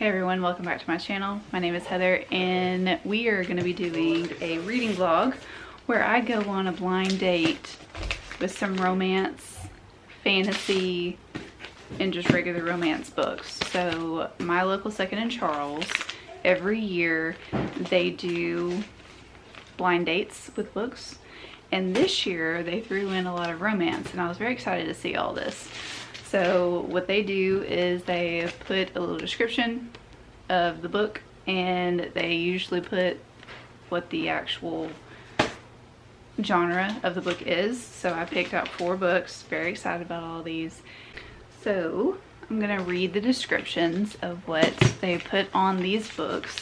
Hey everyone, welcome back to my channel. My name is Heather and we are going to be doing a reading vlog where I go on a blind date with some romance, fantasy, and just regular romance books. So my local Second and Charles, every year they do blind dates with books, and this year they threw in a lot of romance and I was very excited to see all this. So what they do is they put a little description of the book and they usually put what the actual genre of the book is. So I picked out 4 books, very excited about all these. So I'm gonna read the descriptions of what they put on these books,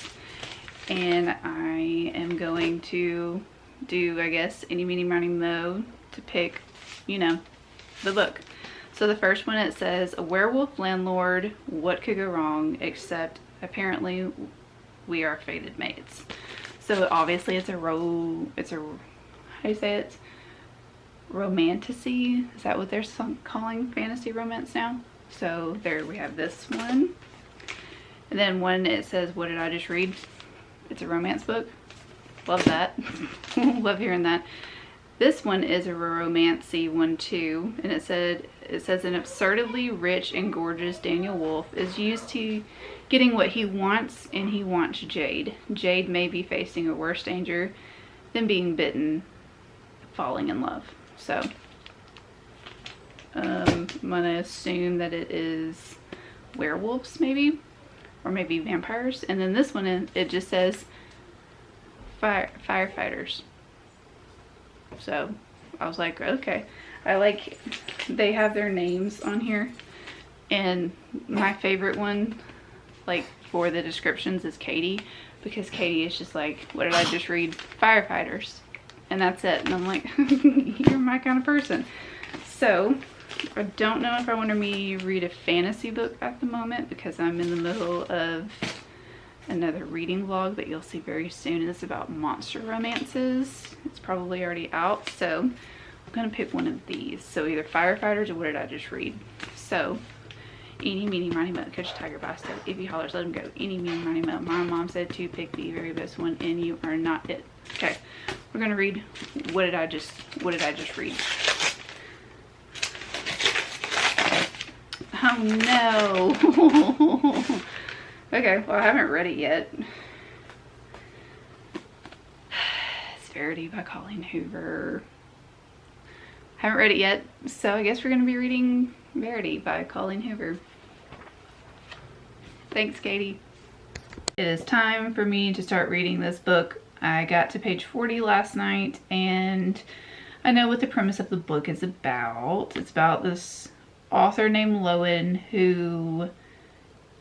and I am going to do, I guess, any, meeny, miny, moe to pick, you know, the book. So the first one, it says, a werewolf landlord, what could go wrong, except apparently we are fated mates. So obviously it's a how do you say it? Romantasy? Is that what they're calling fantasy romance now? So there we have this one. And then one, it says, what did I just read? It's a romance book. Love that. Love hearing that. This one is a romancy one too, and it says an absurdly rich and gorgeous Daniel Wolfe is used to getting what he wants, and he wants Jade. Jade may be facing a worse danger than being bitten, falling in love. So I'm gonna assume that it is werewolves maybe, or maybe vampires. And then this one, it just says firefighters. So I was like, okay, I like they have their names on here, and my favorite one, like, for the descriptions is Katie, because Katie is just like, what did I just read? Firefighters, and that's it. And I'm like, you're my kind of person. So I don't know if I want to read a fantasy book at the moment, because I'm in the middle of another reading vlog that you'll see very soon. It's about monster romances. It's probably already out, so I'm gonna pick one of these. So either firefighters or what did I just read? So eeny, meeny, miny, moe, catch a tiger by step. If he hollers, let him go. Eeny, meeny, miny, moe. My mom said to pick the very best one, and you are not it. Okay, we're gonna read what did I just read? Oh no. Okay, well, I haven't read it yet. It's Verity by Colleen Hoover. Haven't read it yet, so I guess we're going to be reading Verity by Colleen Hoover. Thanks, Katie. It is time for me to start reading this book. I got to page 40 last night, and I know what the premise of the book is about. It's about this author named Lowen who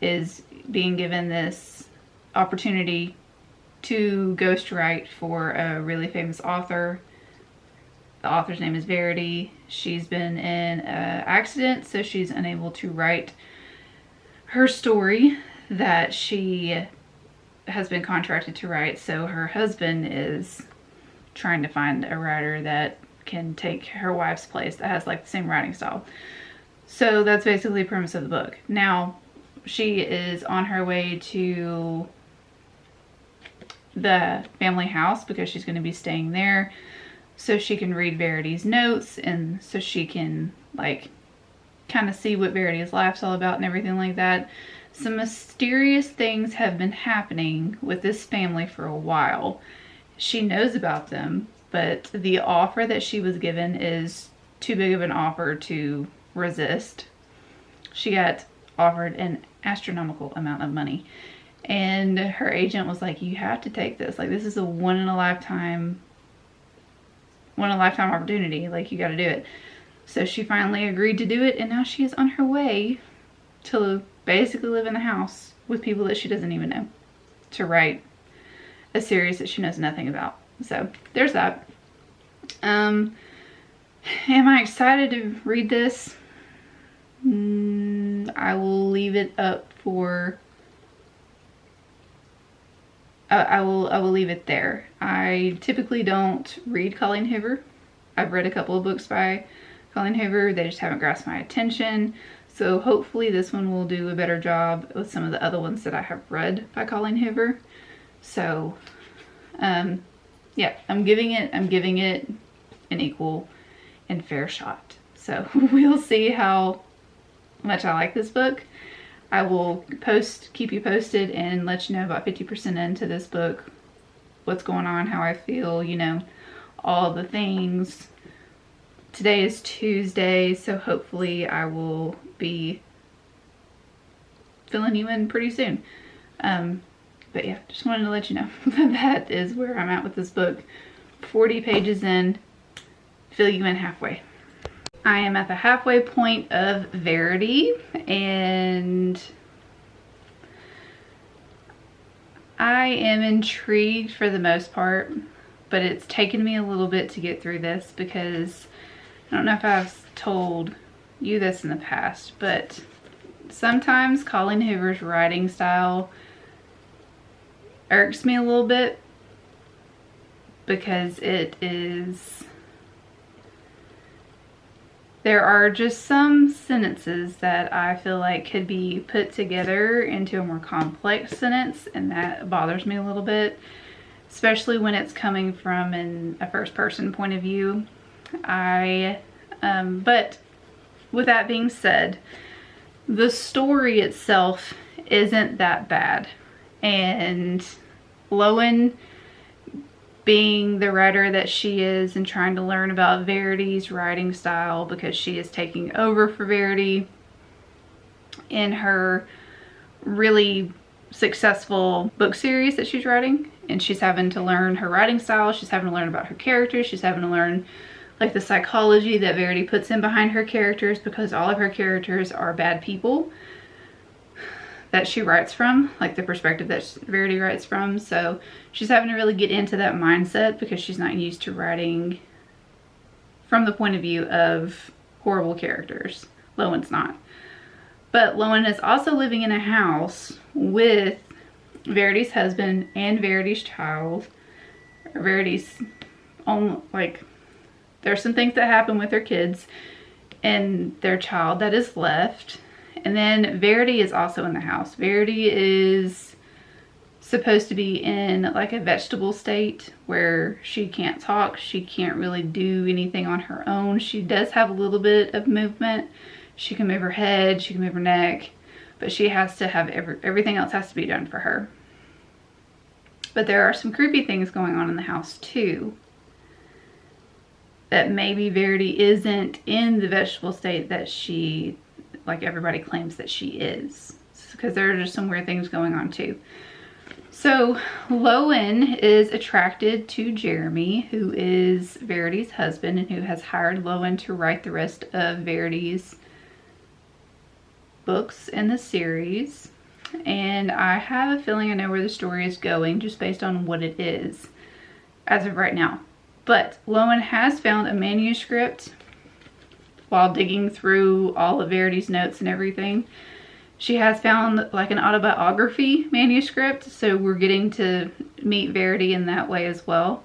is being given this opportunity to ghostwrite for a really famous author. The author's name is Verity. She's been in an accident, so she's unable to write her story that she has been contracted to write. So her husband is trying to find a writer that can take her wife's place that has like the same writing style. So that's basically the premise of the book. Now, she is on her way to the family house because she's going to be staying there, so she can read Verity's notes, and so she can like kind of see what Verity's life's all about and everything like that. Some mysterious things have been happening with this family for a while. She knows about them, but the offer that she was given is too big of an offer to resist. She got offered an astronomical amount of money, and her agent was like, you have to take this, like, this is a one in a lifetime opportunity, like, you got to do it. So she finally agreed to do it, and now she is on her way to basically live in the house with people that she doesn't even know, to write a series that she knows nothing about. So there's that. Am I excited to read this? I will leave it up for I will leave it there. I typically don't read Colleen Hoover. I've read a couple of books by Colleen Hoover. They just haven't grasped my attention. So hopefully this one will do a better job with some of the other ones that I have read by Colleen Hoover. So, yeah, I'm giving it an equal and fair shot. So we'll see how much I like this book. I will keep you posted and let you know about 50% into this book, what's going on, how I feel, you know, all the things. Today is Tuesday, so hopefully I will be filling you in pretty soon. But yeah, just wanted to let you know that is where I'm at with this book. 40 pages in, fill you in halfway. I am at the halfway point of Verity, and I am intrigued for the most part, but it's taken me a little bit to get through this because I don't know if I've told you this in the past, but sometimes Colleen Hoover's writing style irks me a little bit because there are just some sentences that I feel like could be put together into a more complex sentence, and that bothers me a little bit, especially when it's coming from a first person point of view. But with that being said, the story itself isn't that bad, and Lowen, being the writer that she is and trying to learn about Verity's writing style because she is taking over for Verity in her really successful book series that she's writing, and she's having to learn her writing style, she's having to learn about her characters, she's having to learn like the psychology that Verity puts in behind her characters, because all of her characters are bad people that she writes from, like the perspective that Verity writes from. So she's having to really get into that mindset because she's not used to writing from the point of view of horrible characters. Lowen's not. But Lowen is also living in a house with Verity's husband and Verity's child. Verity's own, like, there's some things that happen with their kids and their child that is left. And then Verity is also in the house. Verity is supposed to be in like a vegetable state where she can't talk. She can't really do anything on her own. She does have a little bit of movement. She can move her head, she can move her neck, but she has to have everything else has to be done for her. But there are some creepy things going on in the house too, that maybe Verity isn't in the vegetable state that she, like everybody claims that she is, because there are just some weird things going on too. So Lowen is attracted to Jeremy, who is Verity's husband and who has hired Lowen to write the rest of Verity's books in the series. And I have a feeling I know where the story is going just based on what it is as of right now. But Lowen has found a manuscript while digging through all of Verity's notes and everything. She has found like an autobiography manuscript, so we're getting to meet Verity in that way as well.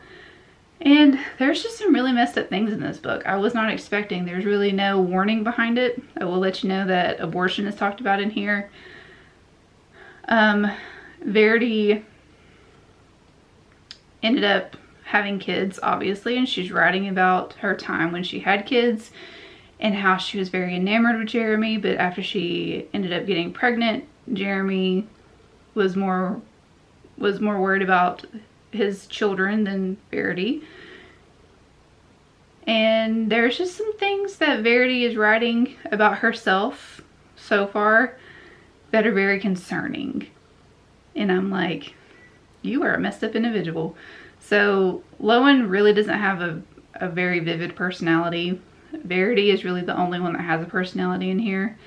And there's just some really messed up things in this book. I was not expecting. There's really no warning behind it. I will let you know that abortion is talked about in here. Verity ended up having kids, obviously, and she's writing about her time when she had kids and how she was very enamored with Jeremy, but after she ended up getting pregnant, Jeremy was more worried about his children than Verity. And there's just some things that Verity is writing about herself so far that are very concerning. And I'm like, you are a messed up individual. So Lowen really doesn't have a very vivid personality. Verity is really the only one that has a personality in here.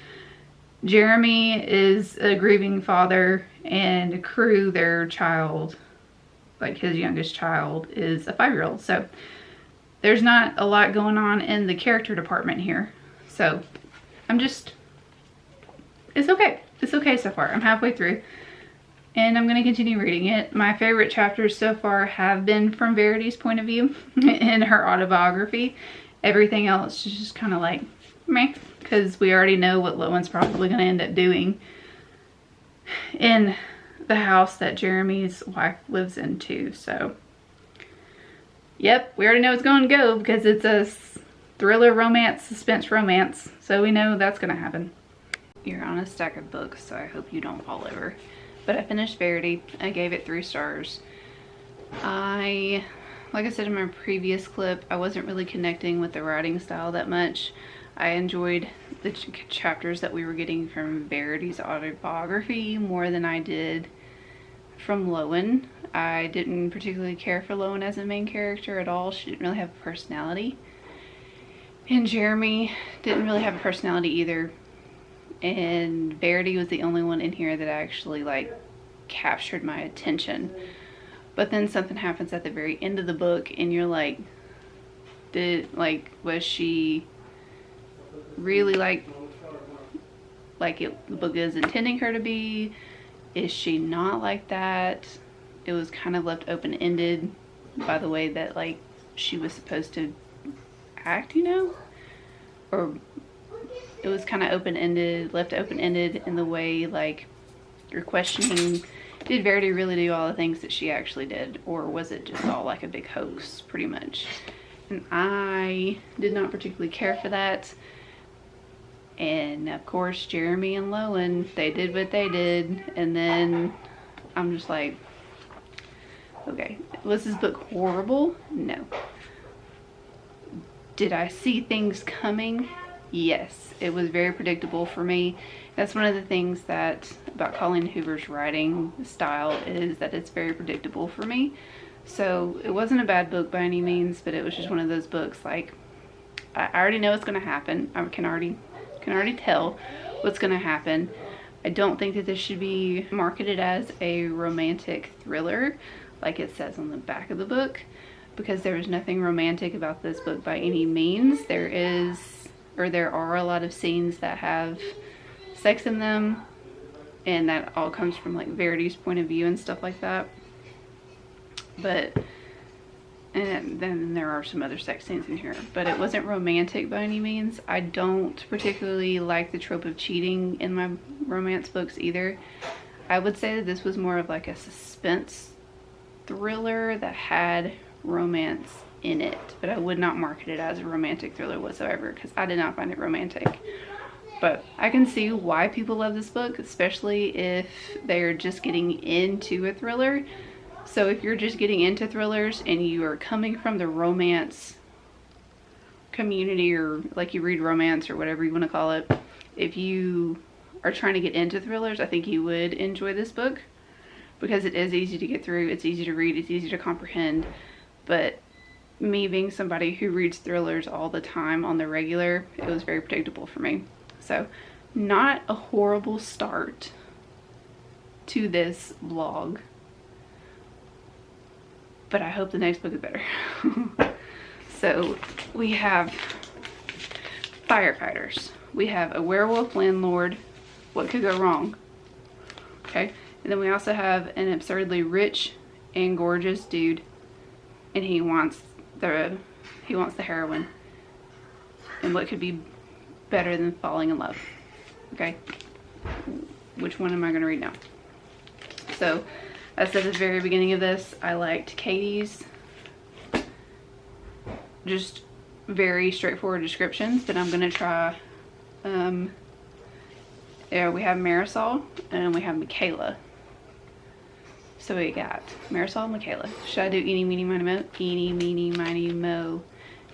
Jeremy is a grieving father, and Crew, their child, like his youngest child, is a 5-year-old. So there's not a lot going on in the character department here. So it's okay. It's okay so far. I'm halfway through and I'm going to continue reading it. My favorite chapters so far have been from Verity's point of view in her autobiography. Everything else is just kind of like meh. because we already know what Lowen's probably going to end up doing in the house that Jeremy's wife lives in too. So, yep, we already know it's going to go because it's a thriller romance, suspense romance. So we know that's going to happen. You're on a stack of books, so I hope you don't fall over. But I finished Verity. I gave it 3 stars. Like I said in my previous clip, I wasn't really connecting with the writing style that much. I enjoyed the chapters that we were getting from Verity's autobiography more than I did from Lowen. I didn't particularly care for Lowen as a main character at all. She didn't really have a personality. And Jeremy didn't really have a personality either. And Verity was the only one in here that actually like captured my attention. But then something happens at the very end of the book and you're like, was she really the book is intending her to be? Is she not like that? It was kind of left open-ended by the way that like she was supposed to act, you know? Or it was kind of open-ended, left open-ended in the way like you're questioning, did Verity really do all the things that she actually did? Or was it just all like a big hoax, pretty much? And I did not particularly care for that. And of course, Jeremy and Lowen, they did what they did. And then I'm just like, okay, was this book horrible? No. Did I see things coming? Yes. It was very predictable for me. That's one of the things about Colleen Hoover's writing style is that it's very predictable for me. So it wasn't a bad book by any means, but it was just one of those books like, I already know what's going to happen. I can already tell what's going to happen. I don't think that this should be marketed as a romantic thriller like it says on the back of the book, because there is nothing romantic about this book by any means. There are a lot of scenes that have sex in them, and that all comes from like Verity's point of view and stuff like that. And then there are some other sex scenes in here, but it wasn't romantic by any means. I don't particularly like the trope of cheating in my romance books either. I would say that this was more of like a suspense thriller that had romance in it, but I would not market it as a romantic thriller whatsoever because I did not find it romantic. But I can see why people love this book, especially if they're just getting into a thriller. So if you're just getting into thrillers and you are coming from the romance community, or like you read romance or whatever you want to call it, if you are trying to get into thrillers, I think you would enjoy this book because it is easy to get through, it's easy to read, it's easy to comprehend. But me being somebody who reads thrillers all the time on the regular, it was very predictable for me. So not a horrible start to this vlog, but I hope the next book is better. So we have firefighters. We have a werewolf landlord. What could go wrong? Okay. And then we also have an absurdly rich and gorgeous dude, and he wants the heroine. And what could be better than falling in love? Okay. Which one am I going to read now? So, I said at the very beginning of this, I liked Katie's just very straightforward descriptions, but I'm going to try, yeah, we have Marisol and we have Michaela. So we got Marisol and Michaela. Should I do eeny, meeny, miny, mo? Eeny, meeny, miny, mo.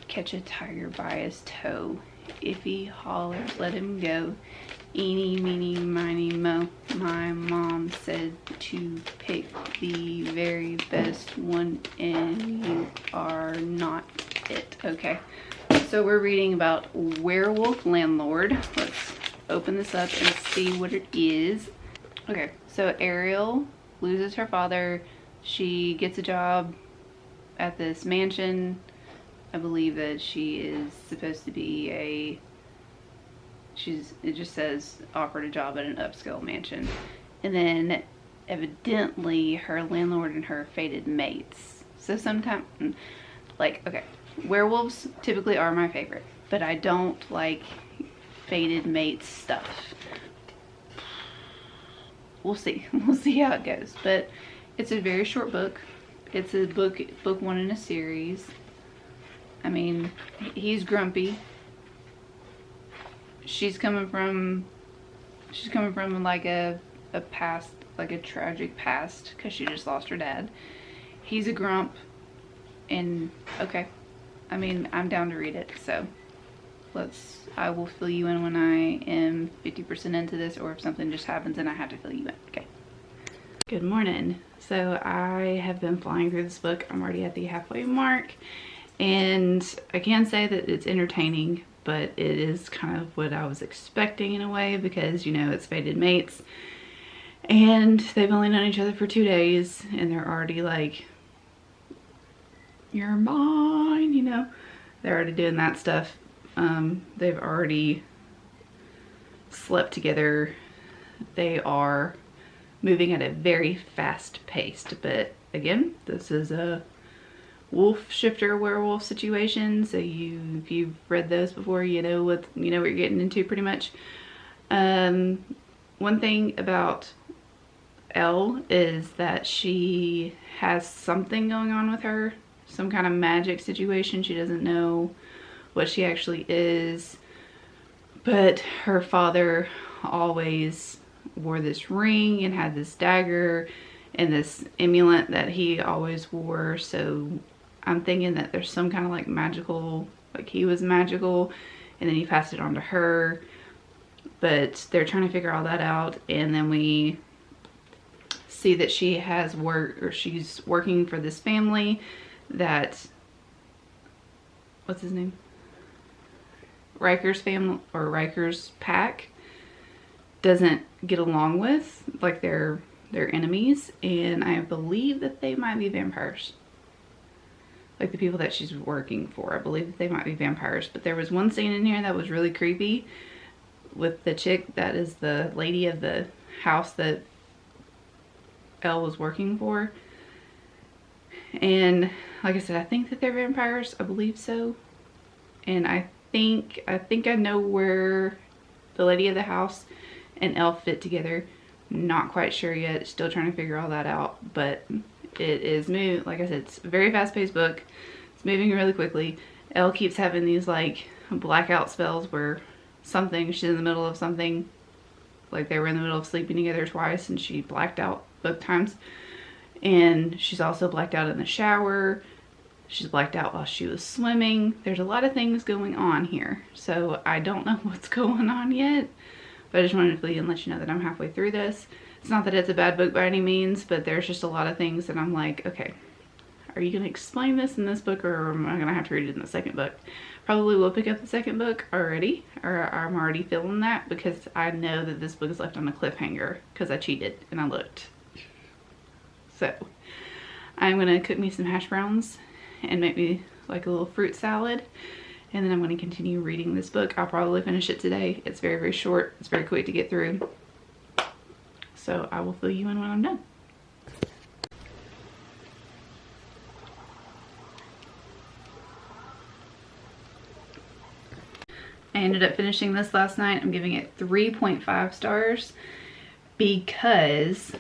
Catch a tiger by his toe. If he hollers, let him go. Eeny, meeny, miny, mo. My mom said to pick the very best one, and you are not it. Okay, so we're reading about Werewolf Landlord. Let's open this up and see what it is. Okay, so Ariel loses her father. She gets a job at this mansion. I believe that she is supposed to be it just says offered a job at an upscale mansion. And then evidently her landlord and her fated mates. So sometimes, like, okay, werewolves typically are my favorite, but I don't like fated mates stuff. We'll see. We'll see how it goes. But it's a very short book. It's a book one in a series. I mean, he's grumpy. She's coming from like a past, like a tragic past, because she just lost her dad. He's a grump, and okay. I mean, I'm down to read it, so I will fill you in when I am 50% into this, or if something just happens and I have to fill you in. Okay. Good morning. So I have been flying through this book. I'm already at the halfway mark, and I can say that it's entertaining, but it is kind of what I was expecting in a way, because, you know, it's fated mates and they've only known each other for 2 days and they're already like, you're mine, you know. They're already doing that stuff. They've already slept together. They are moving at a very fast pace, but again, this is a wolf shifter werewolf situation, so if you've read those before, you know what you're getting into pretty much. One thing about Elle is that she has something going on with her, some kind of magic situation. She doesn't know what she actually is, but her father always wore this ring and had this dagger and this amulet that he always wore, so I'm thinking that there's some kind of like magical, like he was magical and then he passed it on to her, but they're trying to figure all that out. And then we see that she has work, or she's working for this family that, what's his name? Riker's family, or Riker's pack, doesn't get along with, like they're enemies, and I believe that they might be vampires. Like the people that she's working for, I believe that they might be vampires. But there was one scene in here that was really creepy with the chick that is the lady of the house that Elle was working for. And like I said, I think that they're vampires. I believe so. And I think I know where the lady of the house and Elle fit together. Not quite sure yet. Still trying to figure all that out. But it is moving. Like I said, it's a very fast-paced book. It's moving really quickly. Elle keeps having these like blackout spells where she's in the middle of something. Like they were in the middle of sleeping together twice and she blacked out both times. And she's also blacked out in the shower. She's blacked out while she was swimming. There's a lot of things going on here. So I don't know what's going on yet. But I just wanted to fill you and let you know that I'm halfway through this. It's not that it's a bad book by any means, but there's just a lot of things that I'm like, okay, are you going to explain this in this book, or am I going to have to read it in the second book? Probably will pick up the second book already, or I'm already feeling that, because I know that this book is left on a cliffhanger because I cheated and I looked. So I'm going to cook me some hash browns and make me like a little fruit salad, and then I'm going to continue reading this book. I'll probably finish it today. It's very, very short. It's very quick to get through. So I will fill you in when I'm done. I ended up finishing this last night. I'm giving it 3.5 stars because,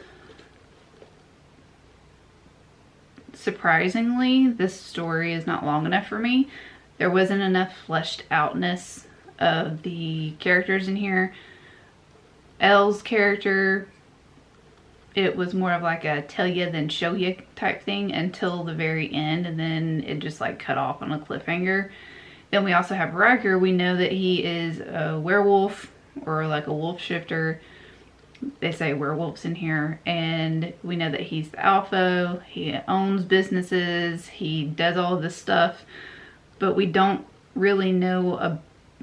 surprisingly, this story is not long enough for me. There wasn't enough fleshed outness of the characters in here. Elle's character, it was more of like a tell you then show you type thing until the very end, and then it just like cut off on a cliffhanger. Then we also have Riker. We know that he is a werewolf, or like a wolf shifter. They say werewolves in here, and we know that he's the alpha. He owns businesses. He does all this stuff, but we don't really know a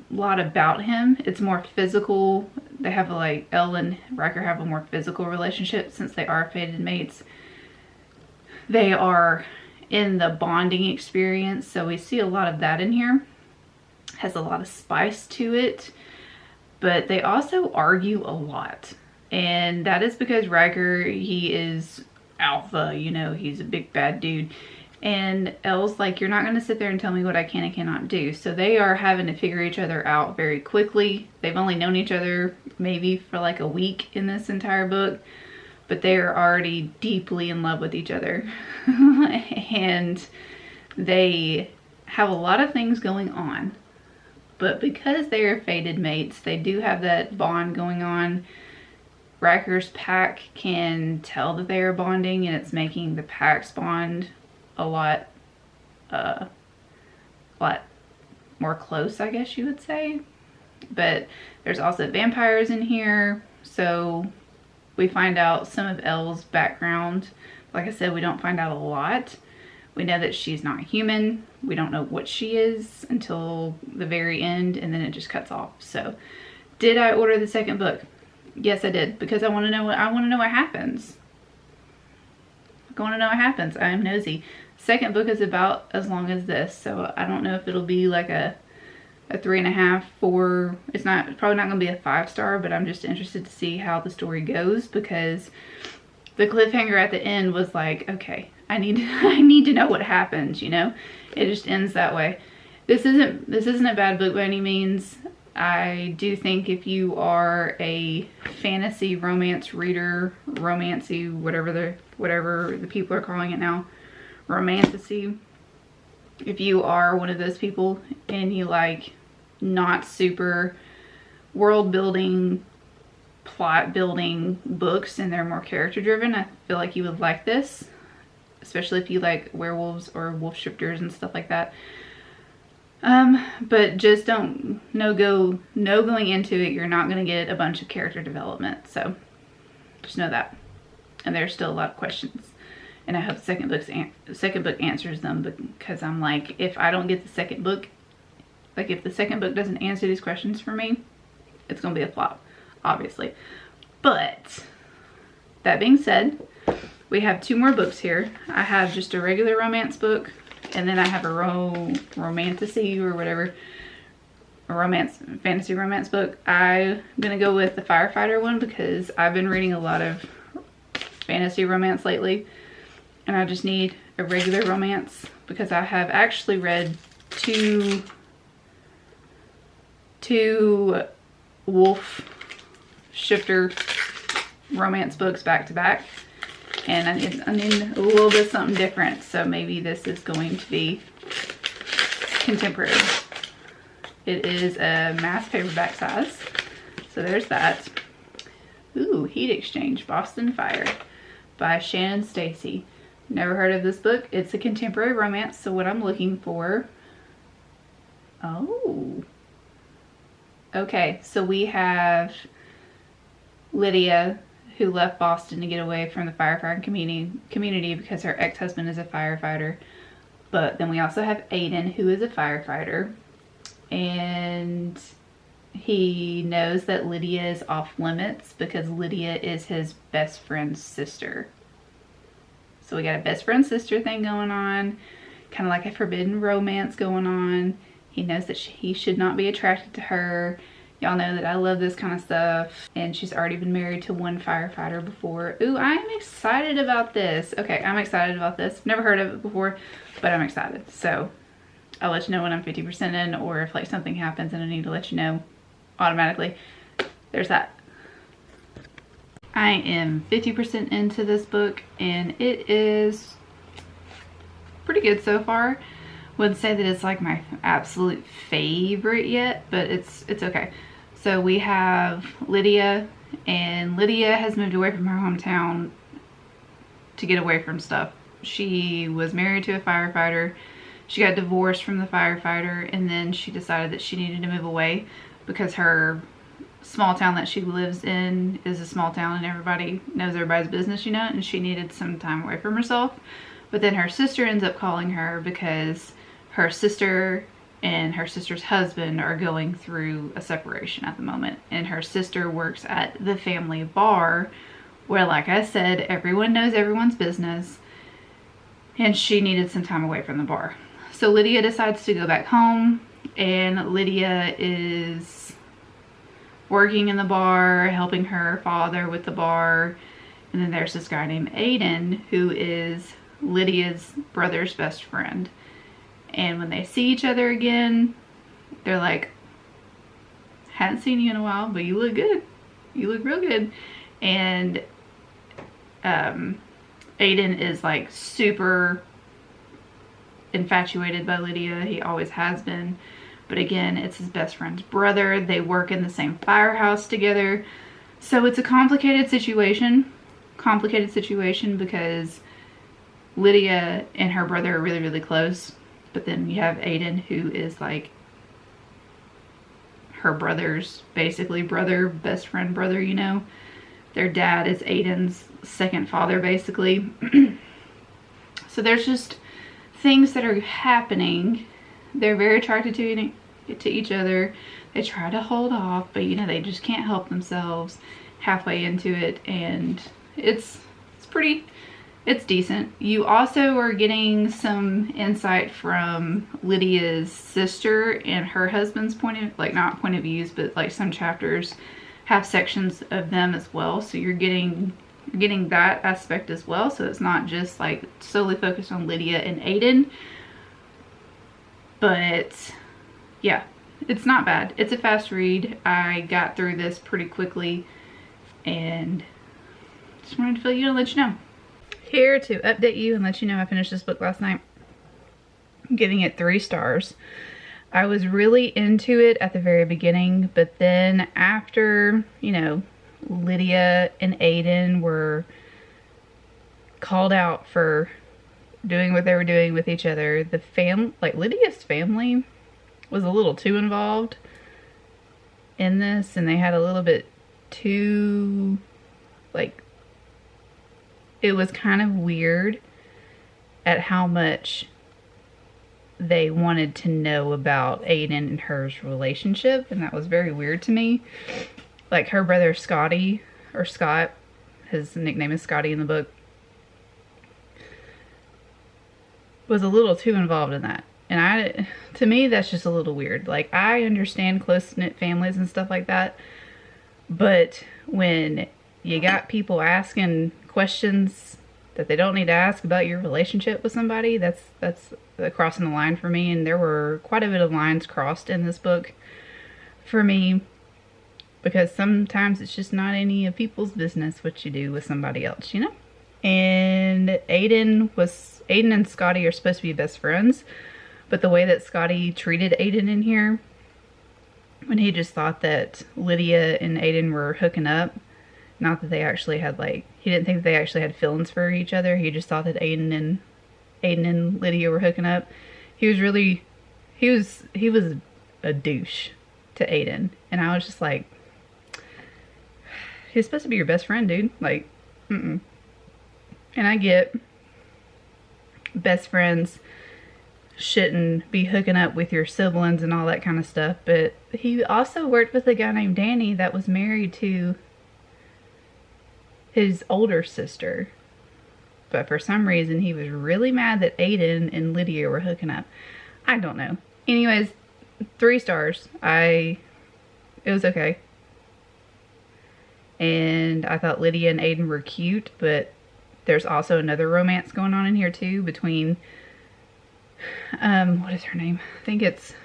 lot about him. It's more physical. They have like, Elle and Riker have a more physical relationship since they are fated mates. They are in the bonding experience, so we see a lot of that in here. Has a lot of spice to it, but they also argue a lot, and that is because Riker, he is alpha, you know, he's a big bad dude, And Elle's like, you're not going to sit there and tell me what I can and cannot do. So they are having to figure each other out very quickly. They've only known each other maybe for like a week in this entire book, but they are already deeply in love with each other. And they have a lot of things going on. But because they are fated mates, they do have that bond going on. Racker's pack can tell that they are bonding, and it's making the pack's bond a lot more close, I guess you would say. But there's also vampires in here, so we find out some of Elle's background. Like I said, we don't find out a lot. We know that she's not human. We don't know what she is until the very end, and then it just cuts off. So, did I order the second book? Yes, I did, because I want to know what happens. I want to know what happens. I am nosy. Second book is about as long as this, so I don't know if it'll be like a 3.5, 4. It's probably not going to be a 5-star, but I'm just interested to see how the story goes, because the cliffhanger at the end was like, okay, I need to know what happens, you know? It just ends that way. This isn't a bad book by any means. I do think if you are a fantasy romance reader, romancy, whatever the people are calling it now, romantasy, if you are one of those people and you like not super world building, plot building books and they're more character driven, I feel like you would like this, especially if you like werewolves or wolf shifters and stuff like that. But just going into it, you're not going to get a bunch of character development. So just know that. And there's still a lot of questions. And I hope the second book answers them, because I'm like, if I don't get the second book, like if the second book doesn't answer these questions for me, it's going to be a flop, obviously. But that being said, we have 2 more books here. I have just a regular romance book, and then I have a romantasy or whatever, a fantasy romance book. I'm gonna go with the firefighter one because I've been reading a lot of fantasy romance lately, and I just need a regular romance because I have actually read two wolf shifter romance books back to back. And I need a little bit something different, so maybe this is going to be contemporary. It is a mass paperback size, so there's that. Ooh, Heat Exchange, Boston Fire by Shannon Stacy. Never heard of this book. It's a contemporary romance, so what I'm looking for... Oh. Okay, so we have Lydia, who left Boston to get away from the firefighting community because her ex-husband is a firefighter. But then we also have Aiden, who is a firefighter, and he knows that Lydia is off limits because Lydia is his best friend's sister. So we got a best friend sister thing going on, kind of like a forbidden romance going on. He knows that he should not be attracted to her. Y'all know that I love this kind of stuff. And she's already been married to one firefighter before. Ooh, I'm excited about this. Okay, I'm excited about this. Never heard of it before, but I'm excited. So I'll let you know when I'm 50% in, or if like something happens and I need to let you know automatically. There's that. I am 50% into this book and it is pretty good so far. Wouldn't say that it's like my absolute favorite yet, but it's okay. So we have Lydia, and Lydia has moved away from her hometown to get away from stuff. She was married to a firefighter. She got divorced from the firefighter, and then she decided that she needed to move away because her small town that she lives in is a small town and everybody knows everybody's business, you know, and she needed some time away from herself. But then her sister ends up calling her because her sister and her sister's husband are going through a separation at the moment. And her sister works at the family bar where, like I said, everyone knows everyone's business. And she needed some time away from the bar. So Lydia decides to go back home, and Lydia is working in the bar, helping her father with the bar. And then there's this guy named Aiden who is Lydia's brother's best friend. And when they see each other again, they're like, hadn't seen you in a while, but you look good. You look real good. And Aiden is like super infatuated by Lydia. He always has been. But again, it's his best friend's brother. They work in the same firehouse together. So it's a complicated situation. Complicated situation because Lydia and her brother are really, really close. But then you have Aiden, who is like her brother's basically brother, best friend brother, you know. Their dad is Aiden's second father, basically. So there's just things that are happening. They're very attracted to each other. They try to hold off, but you know, they just can't help themselves halfway into it. And it's decent. You also are getting some insight from Lydia's sister and her husband's not point of views, but like some chapters have sections of them as well. So you're getting that aspect as well. So it's not just like solely focused on Lydia and Aiden. But yeah, it's not bad. It's a fast read. I got through this pretty quickly and just wanted to fill you in and let you know. Here to update you and let you know I finished this book last night. I'm giving it 3 stars. I was really into it at the very beginning, but then after, you know, Lydia and Aiden were called out for doing what they were doing with each other, Lydia's family was a little too involved in this, and they had a little bit too, like, it was kind of weird at how much they wanted to know about Aiden and her's relationship, and that was very weird to me. Like, her brother Scotty, or Scott, his nickname is Scotty in the book, was a little too involved in that. And to me, that's just a little weird. Like, I understand close-knit families and stuff like that, but when you got people asking questions that they don't need to ask about your relationship with somebody, that's crossing the line for me. And there were quite a bit of lines crossed in this book for me, because sometimes it's just not any of people's business what you do with somebody else, you know. And Aiden and Scotty are supposed to be best friends, but the way that Scotty treated Aiden in here, when he just thought that Lydia and Aiden were hooking up, not that they actually had, like, he didn't think that they actually had feelings for each other. He just thought that Aiden and Lydia were hooking up. He was a douche to Aiden. And I was just like, he's supposed to be your best friend, dude. Like, And I get best friends shouldn't be hooking up with your siblings and all that kind of stuff. But he also worked with a guy named Danny that was married to his older sister, but for some reason he was really mad that Aiden and Lydia were hooking up. I don't know. Anyways, 3 stars. It was okay. And I thought Lydia and Aiden were cute, but there's also another romance going on in here too between, what is her name? I think it's,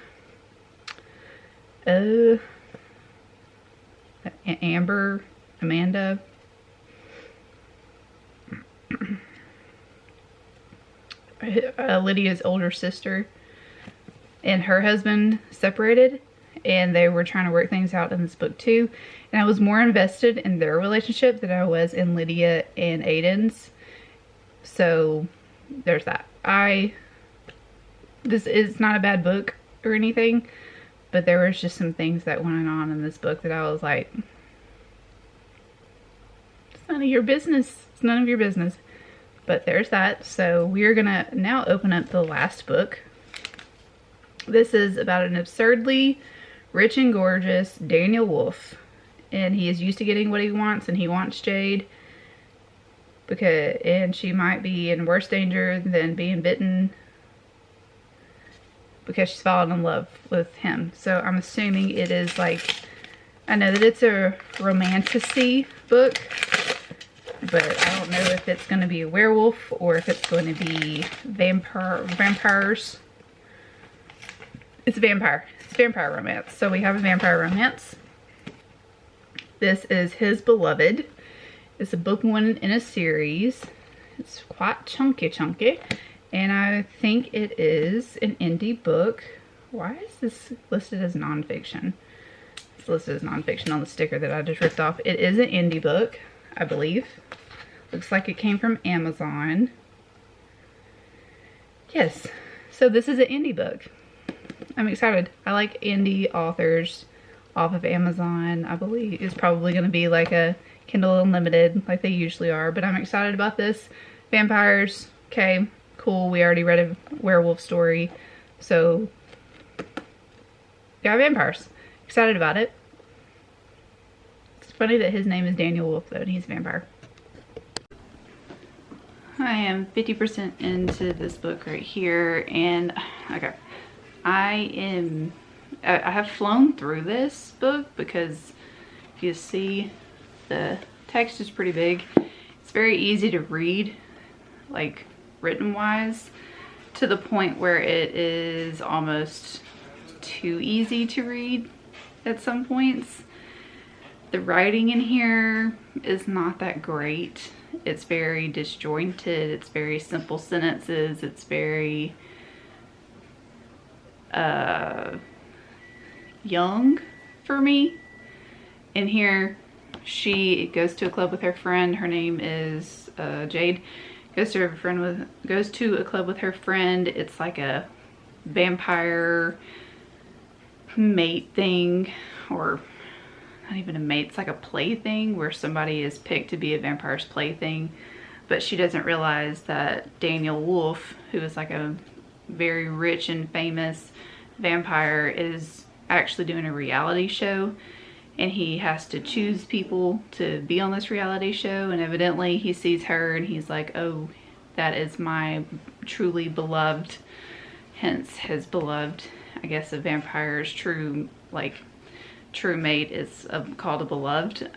Amanda. Lydia's older sister and her husband separated, and they were trying to work things out in this book too. And I was more invested in their relationship than I was in Lydia and Aiden's. So there's that. This is not a bad book or anything, but there was just some things that went on in this book that I was like, it's none of your business. It's none of your business. But there's that. So we're gonna now open up the last book. This is about an absurdly rich and gorgeous Daniel Wolfe. And he is used to getting what he wants, and he wants Jade. And she might be in worse danger than being bitten because she's fallen in love with him. So I'm assuming it is like, I know that it's a romantasy book. but I don't know if it's going to be a werewolf or if it's going to be vampires. It's a vampire. It's a vampire romance. So we have a vampire romance. This is His Beloved. It's a book one in a series. It's quite chunky. And I think it is an indie book. Why is this listed as nonfiction? It's listed as nonfiction on the sticker that I just ripped off. It is an indie book, I believe. Looks like it came from Amazon. Yes, so this is an indie book. I'm excited. I like indie authors off of Amazon. I believe it's probably going to be like a Kindle Unlimited like they usually are, but I'm excited about this. Vampires, okay, cool. We already read a werewolf story, so got vampires. Excited about it. It's funny that his name is Daniel Wolf though, and he's a vampire. I am 50% into this book right here, and okay, I have flown through this book because if you see, the text is pretty big. It's very easy to read, like written wise, to the point where it is almost too easy to read at some points. The writing in here is not that great. It's very disjointed. It's very simple sentences. It's very young for me. In here, she goes to a club with her friend. Her name is Jade. Goes to a club with her friend. It's like a vampire mate thing, or not even a mate, it's like a plaything where somebody is picked to be a vampire's plaything. But she doesn't realize that Daniel Wolf, who is like a very rich and famous vampire, is actually doing a reality show, and he has to choose people to be on this reality show. And evidently he sees her and he's like, oh, that is my truly beloved, hence his beloved. I guess a vampire's true mate is called a beloved.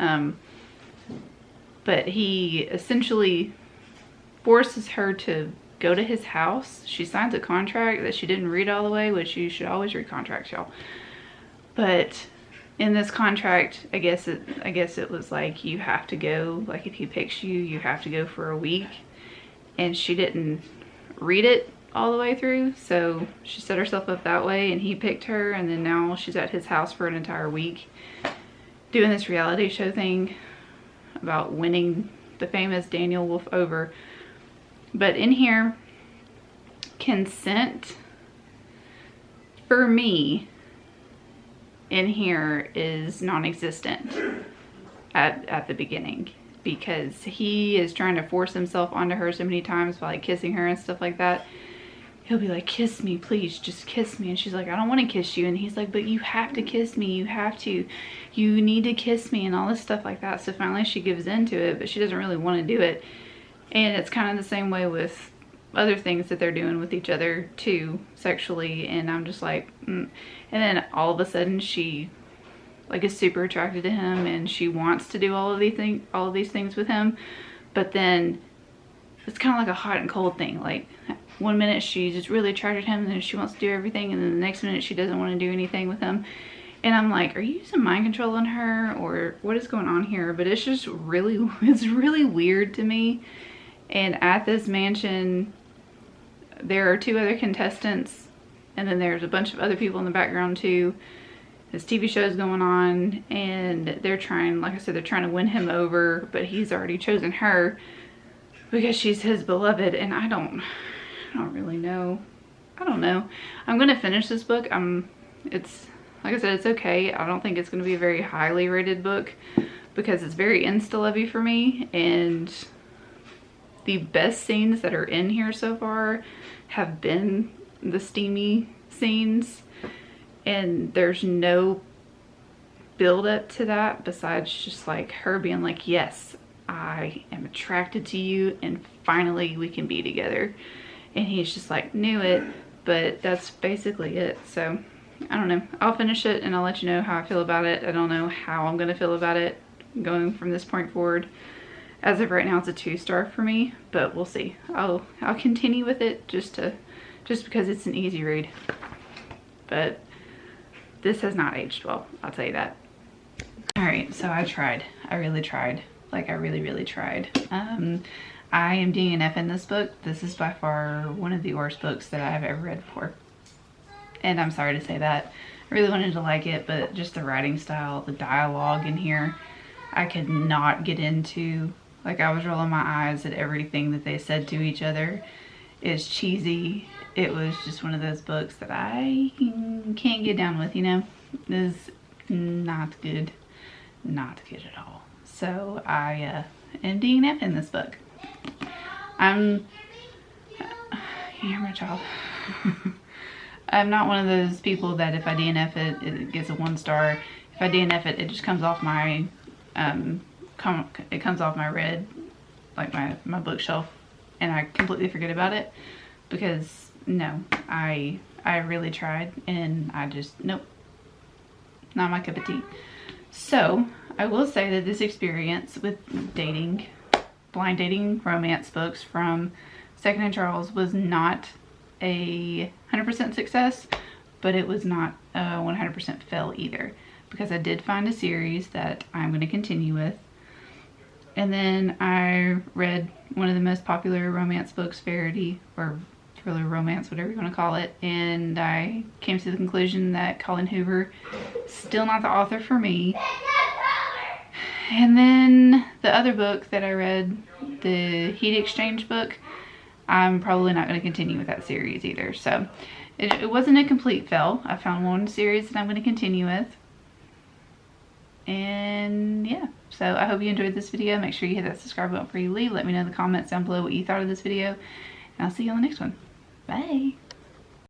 But he essentially forces her to go to his house. She signs a contract that she didn't read all the way, which you should always read contracts, y'all. But in this contract, I guess it was like, you have to go, like if he picks you, you have to go for a week. And she didn't read it all the way through, so she set herself up that way, and he picked her, and then now she's at his house for an entire week doing this reality show thing about winning the famous Daniel Wolf over. But in here, consent for me in here is non-existent at the beginning, because he is trying to force himself onto her so many times by like kissing her and stuff like that. He'll be like, kiss me, please, just kiss me. And she's like, I don't want to kiss you. And he's like, but you have to kiss me. You have to. You need to kiss me, and all this stuff like that. So finally she gives into it, but she doesn't really want to do it. And it's kind of the same way with other things that they're doing with each other too, sexually. And I'm just like, And then all of a sudden she like is super attracted to him, and she wants to do all of these things with him. But then it's kind of like a hot and cold thing. Like, one minute she's just really attracted to him, and then she wants to do everything, and then the next minute she doesn't want to do anything with him. And I'm like, are you using mind control on her, or what is going on here? But it's just really, it's really weird to me. And at this mansion, there are 2 other contestants, and then there's a bunch of other people in the background too. This TV show is going on, and they're trying, like I said, they're trying to win him over, but he's already chosen her because she's his beloved. And I don't really know. I don't know. I'm gonna finish this book. It's, like I said, it's okay. I don't think it's gonna be a very highly rated book because it's very insta-lovey for me, and the best scenes that are in here so far have been the steamy scenes, and there's no build up to that besides just like her being like, yes, I am attracted to you, and finally we can be together. And he's just like, knew it. But that's basically it. So I don't know, I'll finish it and I'll let you know how I feel about it. I don't know how I'm gonna feel about it going from this point forward. as of right now, it's a 2-star for me, but we'll see. I'll continue with it just because it's an easy read. But this has not aged well, I'll tell you that. All right, so I tried. I really tried. Like, I really tried. I am DNF in this book. This is by far one of the worst books that I have ever read before. And I'm sorry to say that. I really wanted to like it, but just the writing style, the dialogue in here, I could not get into. Like, I was rolling my eyes at everything that they said to each other. It's cheesy. It was just one of those books that I can't get down with, you know? It's not good. Not good at all. So I am DNF in this book. You hear my child? I'm not one of those people that if I DNF it, it gets a 1-star. If I DNF it, it just comes off my, it comes off my red, like my bookshelf, and I completely forget about it, because no, I really tried, and I just, nope, not my cup of tea. So I will say that this experience with blind dating romance books from Secondhand Charles was not a 100% success, but it was not a 100% fail either, because I did find a series that I'm going to continue with. And then I read one of the most popular romance books, Verity, or thriller romance, whatever you want to call it, and I came to the conclusion that Colleen Hoover is still not the author for me. And then the other book that I read, the Heat Exchange book, I'm probably not going to continue with that series either. So it wasn't a complete fail. I found one series that I'm going to continue with. And yeah, so I hope you enjoyed this video. Make sure you hit that subscribe button before you leave. Let me know in the comments down below what you thought of this video. And I'll see you on the next one. Bye.